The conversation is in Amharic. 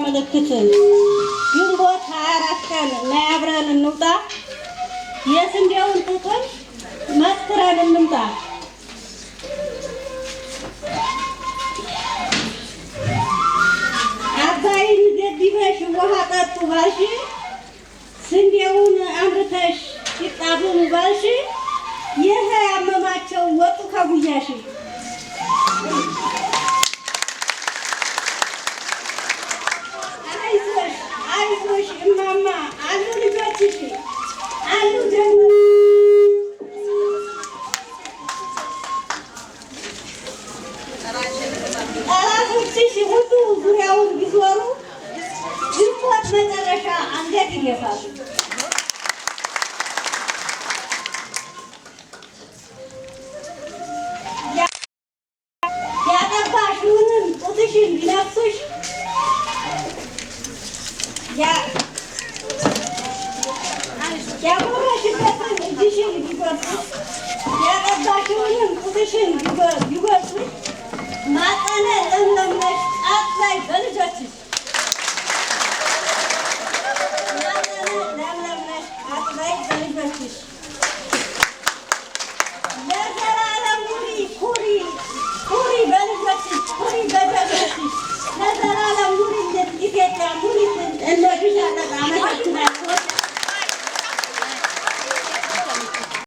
ምልክት ግንቦት 24 ቀን ነይ አብረን እንውጣ የስንዴውን ጥቅም መስክረን እንምጣ። አባይን ገድበሽ ውሃ ጠጡ ባልሽ ስንዴውን አምርተሽ ሲጣብኑ ባልሽ ይሄ ያመማቸው ወጡ ከጉያሽ አይዞሽ እማማ አሉ ልጆችሽ አሉ ደግሞ ጠላቶችሽ ሁሉ ዙሪያውን ቢዞሩ ግንቦት መጨረሻ አንገት ይደፋሉ። ያጠባሽውንም ጡትሽን ቢነክሱሽ ያጎረሽበትን እጅሽን ቢጎርሱሽ ያጠባሽውንም ጡትሽን ቢጎርሱሽ ማጠነ ለምለምነሽ ጣት ላይ በልጅ